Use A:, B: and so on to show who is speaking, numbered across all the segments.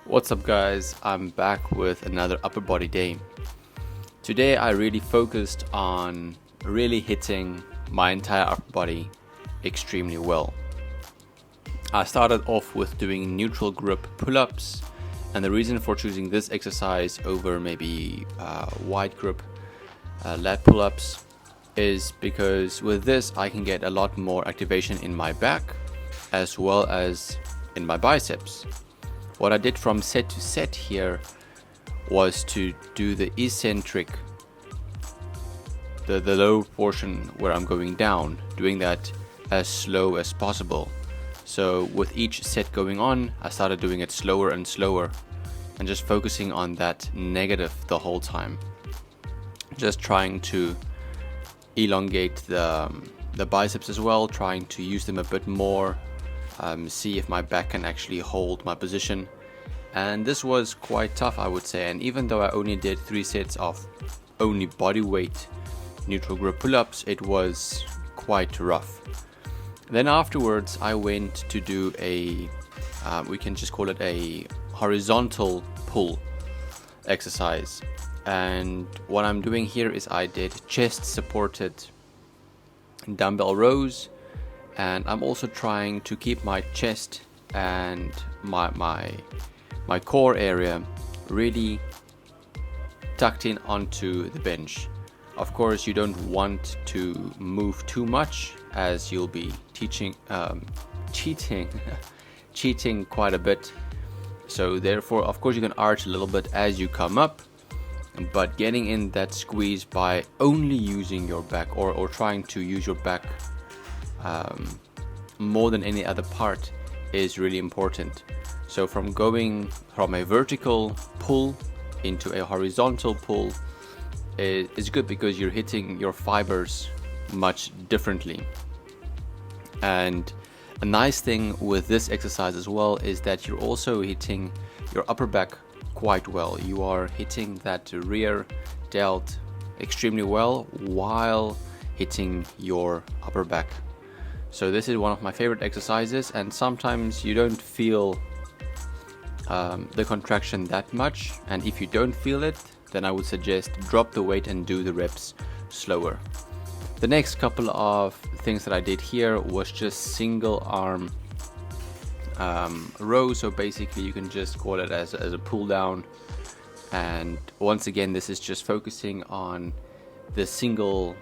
A: What's up guys, I'm back with another upper body day. Today I really focused on really hitting my entire upper body extremely well. I started off with doing neutral grip pull-ups, and the reason for choosing this exercise over maybe wide grip lat pull-ups is because with this I can get a lot more activation in my back as well as in my biceps. What I did from set to set here was to do the eccentric, the low portion where I'm going down, doing that as slow as possible. So with each set going on, I started doing it slower and slower and just focusing on that negative the whole time. Just trying to elongate the biceps as well, trying to use them a bit more, see if my back can actually hold my position. And this was quite tough, I would say, and even though I only did 3 sets of only body weight neutral grip pull-ups, it was quite rough. Then afterwards I went to do a we can just call it a horizontal pull exercise, and what I'm doing here is I did chest supported dumbbell rows, and I'm also trying to keep my chest and my core area really tucked in onto the bench. Of course, you don't want to move too much, as you'll be cheating quite a bit. So therefore, of course, you can arch a little bit as you come up, but getting in that squeeze by only using your back or trying to use your back more than any other part is really important. So from going from a vertical pull into a horizontal pull is good because you're hitting your fibers much differently. And a nice thing with this exercise as well is that you're also hitting your upper back quite well. You are hitting that rear delt extremely well while hitting your upper back. So this is one of my favorite exercises, and sometimes you don't feel the contraction that much, and if you don't feel it, then I would suggest drop the weight and do the reps slower. The next couple of things that I did here was just single arm row. So basically you can just call it as a pull down, and once again this is just focusing on the single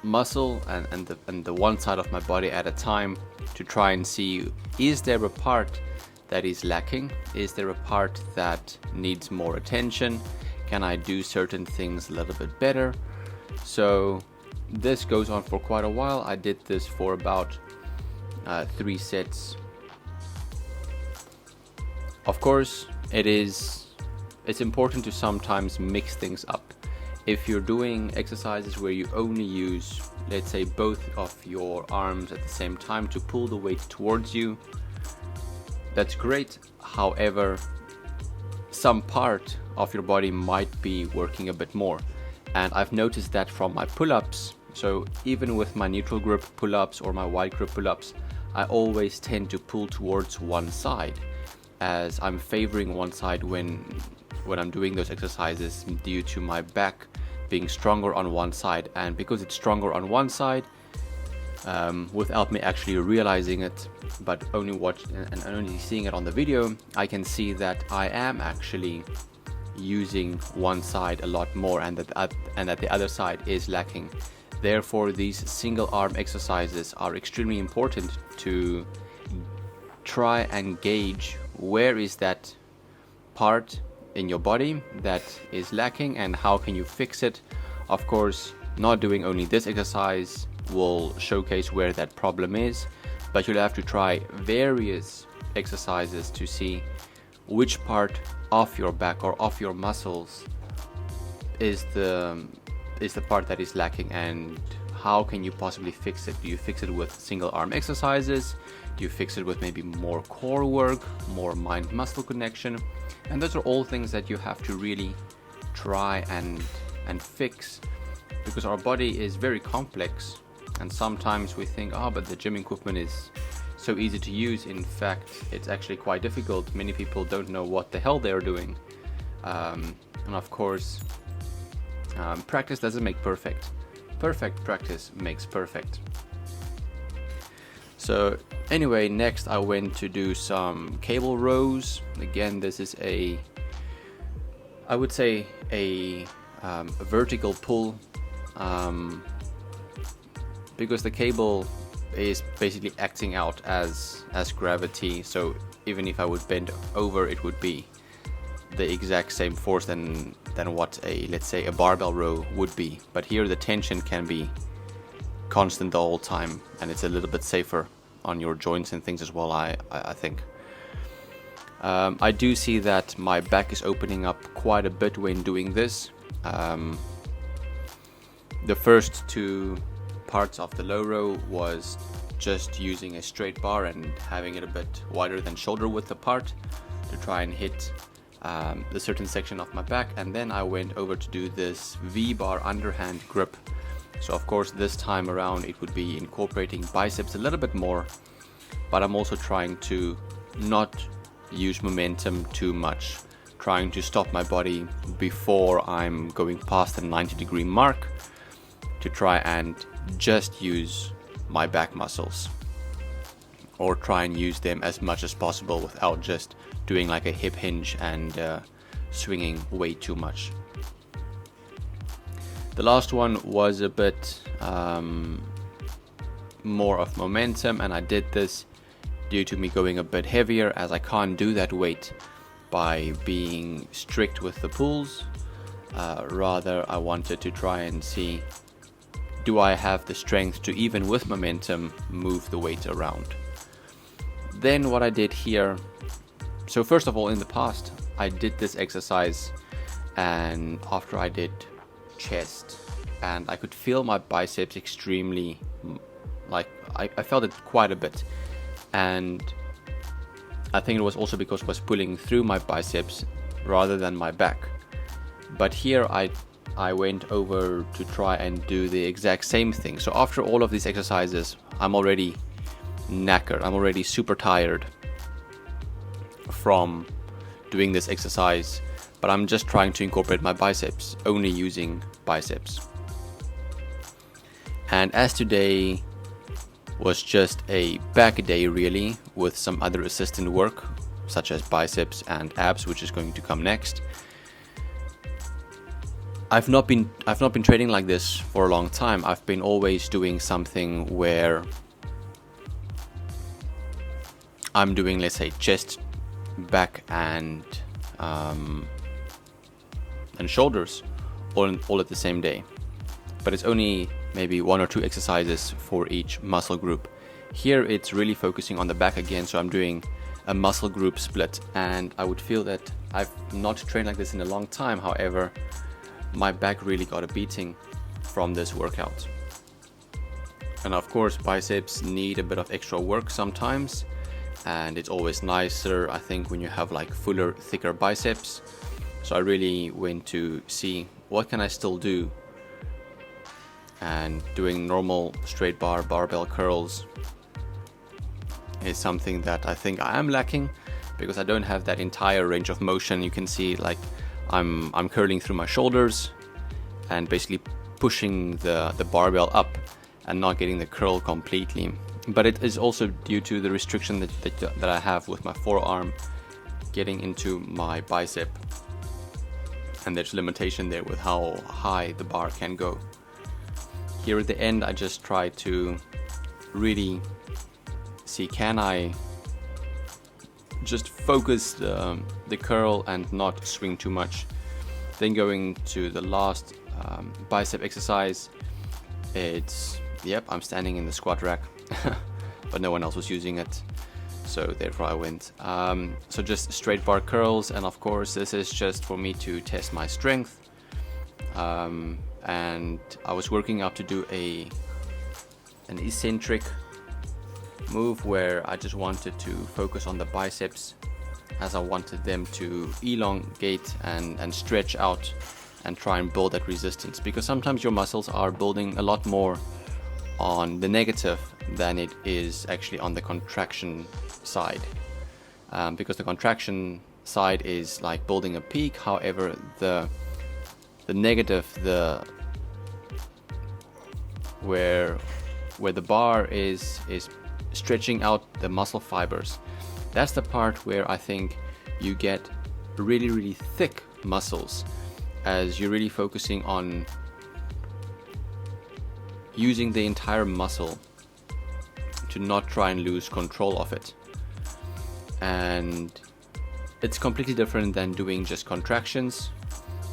A: muscle and the one side of my body at a time to try and see, is there a part that is lacking? Is there a part that needs more attention? Can I do certain things a little bit better? So this goes on for quite a while. I did this for about 3 sets. Of course, it's important to sometimes mix things up. If you're doing exercises where you only use, let's say, both of your arms at the same time to pull the weight towards you, that's great. However, some part of your body might be working a bit more, and I've noticed that from my pull-ups. So even with my neutral grip pull-ups or my wide grip pull-ups, I always tend to pull towards one side, as I'm favoring one side when I'm doing those exercises due to my back being stronger on one side. And because it's stronger on one side, without me actually realizing it, but only watching and only seeing it on the video, I can see that I am actually using one side a lot more, and that the other side is lacking. Therefore, these single arm exercises are extremely important to try and gauge where is that part in your body that is lacking and how can you fix it. Of course, not doing only this exercise will showcase where that problem is, but you'll have to try various exercises to see which part of your back or of your muscles is the part that is lacking, and how can you possibly fix it. Do you fix it with single arm exercises? Do you fix it with maybe more core work, more mind muscle connection? And those are all things that you have to really try and fix, because our body is very complex, and sometimes we think, but the gym equipment is so easy to use. In fact, it's actually quite difficult. Many people don't know what the hell they're doing. And of course, practice doesn't make perfect. Perfect practice makes perfect. So anyway, next I went to do some cable rows. Again, this is I would say a vertical pull, because the cable is basically acting out as gravity. So even if I would bend over, it would be the exact same force than what let's say a barbell row would be. But here the tension can be constant the whole time, and it's a little bit safer on your joints and things as well, I think. I do see that my back is opening up quite a bit when doing this. The first two parts of the low row was just using a straight bar and having it a bit wider than shoulder width apart to try and hit the certain section of my back, and then I went over to do this V-bar underhand grip. So of course this time around it would be incorporating biceps a little bit more, but I'm also trying to not use momentum too much, trying to stop my body before I'm going past the 90-degree mark to try and just use my back muscles, or try and use them as much as possible without just doing like a hip hinge and swinging way too much. The last one was a bit more of momentum, and I did this due to me going a bit heavier, as I can't do that weight by being strict with the pulls. Rather, I wanted to try and see, do I have the strength to, even with momentum, move the weight around? Then what I did here, so first of all, in the past I did this exercise, and after I did chest, and I could feel my biceps extremely, like I felt it quite a bit, and I think it was also because it was pulling through my biceps rather than my back. But here I went over to try and do the exact same thing. So after all of these exercises, I'm already knackered, I'm already super tired from doing this exercise, but I'm just trying to incorporate my biceps, only using biceps. And as today was just a back day really, with some other assistant work such as biceps and abs, which is going to come next, I've not been training like this for a long time. I've been always doing something where I'm doing, let's say, chest, back, and shoulders all at the same day. But it's only maybe 1 or 2 exercises for each muscle group. Here it's really focusing on the back again, so I'm doing a muscle group split, and I would feel that I've not trained like this in a long time. However, my back really got a beating from this workout. And of course, biceps need a bit of extra work sometimes, and it's always nicer, I think, when you have like fuller, thicker biceps. So I really went to see what can I still do, and doing normal straight bar barbell curls is something that I think I am lacking, because I don't have that entire range of motion. You can see like I'm curling through my shoulders and basically pushing the barbell up and not getting the curl completely. But it is also due to the restriction that I have with my forearm getting into my bicep, and there's limitation there with how high the bar can go. Here at the end, I just try to really see, can I just focus the curl and not swing too much. Then going to the last bicep exercise, it's, yep, I'm standing in the squat rack, but no one else was using it, so therefore I went. So just straight bar curls, and of course this is just for me to test my strength. And I was working up to do an eccentric move where I just wanted to focus on the biceps, as I wanted them to elongate and stretch out and try and build that resistance, because sometimes your muscles are building a lot more on the negative than it is actually on the contraction side, because the contraction side is like building a peak. However, the negative, where the bar is stretching out the muscle fibers, that's the part where I think you get really thick muscles, as you're really focusing on using the entire muscle to not try and lose control of it. And it's completely different than doing just contractions.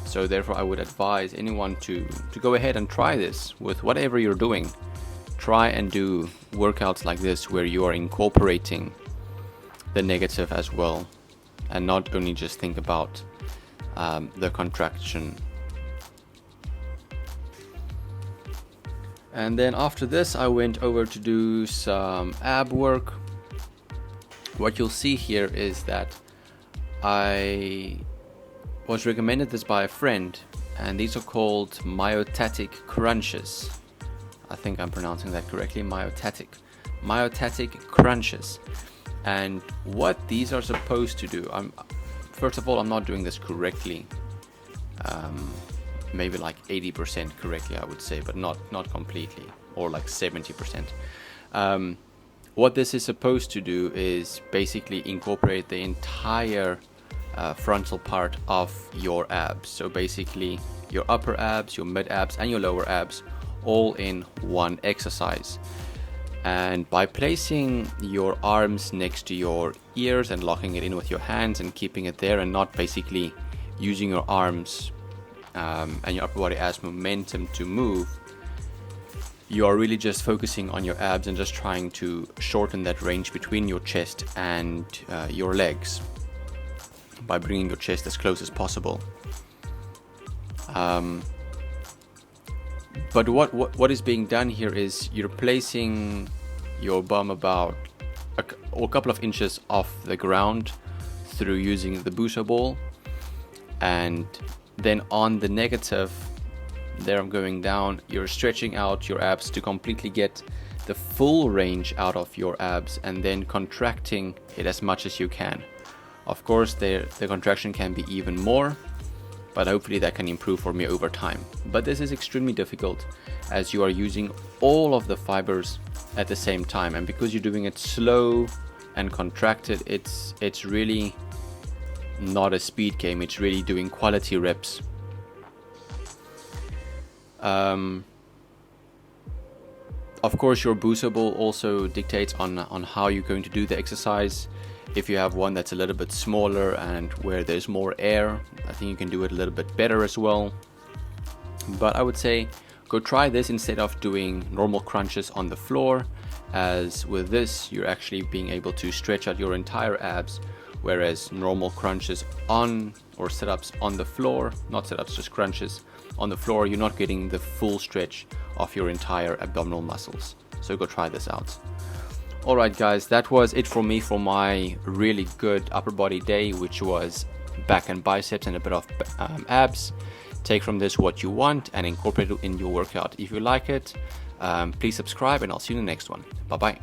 A: So therefore I would advise anyone to go ahead and try this with whatever you're doing. Try and do workouts like this where you are incorporating the negative as well, and not only just think about the contraction. And then after this I went over to do some ab work. What you'll see here is that I was recommended this by a friend, and these are called myotatic crunches. I think I'm pronouncing that correctly, myotatic crunches. And what these are supposed to do, first of all, I'm not doing this correctly, maybe like 80% correctly I would say, but not completely, or like 70%. What this is supposed to do is basically incorporate the entire frontal part of your abs. So basically your upper abs, your mid abs, and your lower abs all in one exercise. And by placing your arms next to your ears and locking it in with your hands and keeping it there, and not basically using your arms and your upper body as momentum to move, you are really just focusing on your abs and just trying to shorten that range between your chest and your legs by bringing your chest as close as possible. But what is being done here is you're placing your bum about a couple of inches off the ground through using the Busa ball, and then on the negative, there I'm going down, you're stretching out your abs to completely get the full range out of your abs, and then contracting it as much as you can. Of course, the contraction can be even more, but hopefully that can improve for me over time. But this is extremely difficult as you are using all of the fibers at the same time, and because you're doing it slow and contracted, it's really not a speed game, it's really doing quality reps. Of course, your Busa ball also dictates on how you're going to do the exercise. If you have one that's a little bit smaller and where there's more air, I think you can do it a little bit better as well. But I would say go try this instead of doing normal crunches on the floor, as with this you're actually being able to stretch out your entire abs, whereas normal crunches on, or sit-ups on the floor, not sit-ups, just crunches on the floor, you're not getting the full stretch of your entire abdominal muscles. So go try this out. Alright guys, that was it for me for my really good upper body day, which was back and biceps and a bit of abs. Take from this what you want and incorporate it in your workout. If you like it, please subscribe, and I'll see you in the next one. Bye bye.